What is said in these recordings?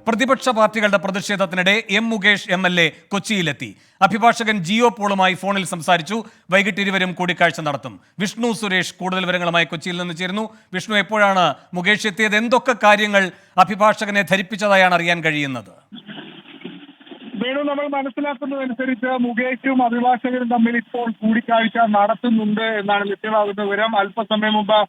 പ്രതിപക്ഷ പാർട്ടികളുടെ പ്രതിഷേധത്തിനിടെ മുകേഷ് MLA കൊച്ചിയിലെത്തി. അഭിഭാഷകൻ ജിയോ പോളുമായി ഫോണിൽ സംസാരിച്ചു. വൈകിട്ട് ഇരുവരും കൂടിക്കാഴ്ച നടത്തും. വിഷ്ണു സുരേഷ് കൂടുതൽ വിവരങ്ങളുമായി കൊച്ചിയിൽ നിന്ന് ചേരുന്നു. വിഷ്ണു, എപ്പോഴാണ് മുകേഷ് എത്തിയത്? എന്തൊക്കെ കാര്യങ്ങൾ അഭിഭാഷകനെ ധരിപ്പിച്ചതായാണ് അറിയാൻ കഴിയുന്നത്? വേണു, നമ്മൾ മനസ്സിലാക്കുന്നതനുസരിച്ച് മുകേഷും അഭിഭാഷകരും തമ്മിൽ ഇപ്പോൾ കൂടിക്കാഴ്ച നടത്തുന്നുണ്ട് എന്നാണ് ലഭ്യമാകുന്ന വിവരം. അല്പസമയം മുമ്പ്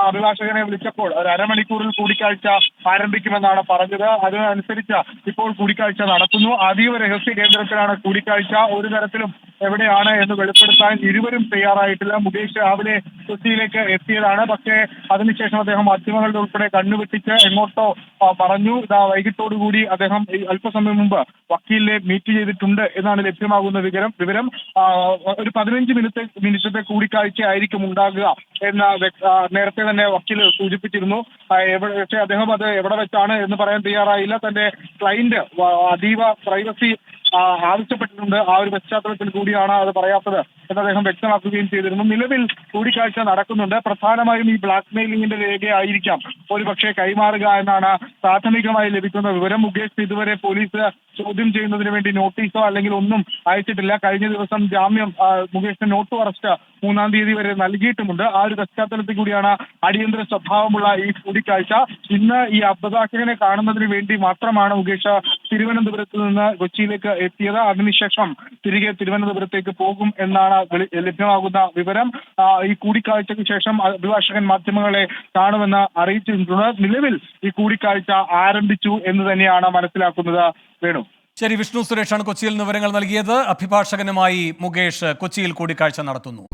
അഭിഭാഷകനെ വിളിച്ചപ്പോൾ ഒരു അരമണിക്കൂറിൽ കൂടിക്കാഴ്ച ആരംഭിക്കുമെന്നാണ് പറഞ്ഞത്. അതിനനുസരിച്ച് ഇപ്പോൾ കൂടിക്കാഴ്ച നടത്തുന്നു. അതീവ രഹസ്യ കേന്ദ്രത്തിലാണ് കൂടിക്കാഴ്ച. ഒരു തരത്തിലും എവിടെയാണ് എന്ന് വെളിപ്പെടുത്താൻ ഇരുവരും തയ്യാറായിട്ടില്ല. മുകേഷ് രാവിലെ കൊച്ചിയിലേക്ക് എത്തിയതാണ്. പക്ഷേ അതിനുശേഷം അദ്ദേഹം മാധ്യമങ്ങളുടെ ഉൾപ്പെടെ കണ്ണുവെട്ടിച്ച് എങ്ങോട്ടോ പറഞ്ഞു. വൈകിട്ടോടുകൂടി അദ്ദേഹം അല്പസമയം മുമ്പ് വക്കീലിനെ മീറ്റ് ചെയ്തിട്ടുണ്ട് എന്നാണ് ലഭ്യമാകുന്ന വിവരം. ഒരു 15 മിനിറ്റത്തെ കൂടിക്കാഴ്ച ആയിരിക്കും ഉണ്ടാകുക എന്ന നേരത്തെ തന്നെ വക്കീൽ സൂചിപ്പിച്ചിരുന്നു. പക്ഷേ അദ്ദേഹം അത് എവിടെ വെച്ചാണ് എന്ന് പറയാൻ തയ്യാറായില്ല. തന്റെ ക്ലയന്റ് അതീവ പ്രൈവസി ആവശ്യപ്പെട്ടിട്ടുണ്ട്. ആ ഒരു പശ്ചാത്തലത്തിൽ കൂടിയാണ് അത് പറയാത്തത് എന്ന് അദ്ദേഹം വ്യക്തമാക്കുകയും ചെയ്തിരുന്നു. നിലവിൽ കൂടിക്കാഴ്ച നടക്കുന്നുണ്ട്. പ്രധാനമായും ഈ ബ്ലാക്ക് മെയിലിംഗിന്റെ രേഖയായിരിക്കാം ഒരുപക്ഷെ കൈമാറുക എന്നാണ് പ്രാഥമികമായി ലഭിക്കുന്ന വിവരം. മുകേഷ് ഇതുവരെ പോലീസ് ചോദ്യം ചെയ്യുന്നതിന് വേണ്ടി നോട്ടീസോ അല്ലെങ്കിൽ ഒന്നും അയച്ചിട്ടില്ല. കഴിഞ്ഞ ദിവസം ജാമ്യം മുകേഷിന് നോട്ടു അറസ്റ്റ് 3-ാം തീയതി വരെ നൽകിയിട്ടുമുണ്ട്. ആ ഒരു പശ്ചാത്തലത്തിൽ കൂടിയാണ് അടിയന്തര സ്വഭാവമുള്ള ഈ കൂടിക്കാഴ്ച. ഇന്ന് ഈ അഭിഭാഷകനെ കാണുന്നതിന് വേണ്ടി മാത്രമാണ് മുകേഷ് തിരുവനന്തപുരത്ത് നിന്ന് കൊച്ചിയിലേക്ക് എത്തിയത്. അതിനുശേഷം തിരികെ തിരുവനന്തപുരത്തേക്ക് പോകും എന്നാണ് ലഭ്യമാകുന്ന വിവരം. ഈ കൂടിക്കാഴ്ചയ്ക്ക് ശേഷം അഭിഭാഷകൻ മാധ്യമങ്ങളെ കാണുമെന്ന് അറിയിച്ചിട്ടുണ്ട്. നിലവിൽ ഈ കൂടിക്കാഴ്ച ആരംഭിച്ചു എന്ന് തന്നെയാണ് മനസ്സിലാക്കുന്നത്. വേണു, ശരി. വിഷ്ണു സുരേഷാണ് കൊച്ചിയിൽ നിന്ന് വിവരങ്ങൾ നൽകിയത്. അഭിഭാഷകനുമായി മുകേഷ് കൊച്ചിയിൽ കൂടിക്കാഴ്ച നടത്തുന്നു.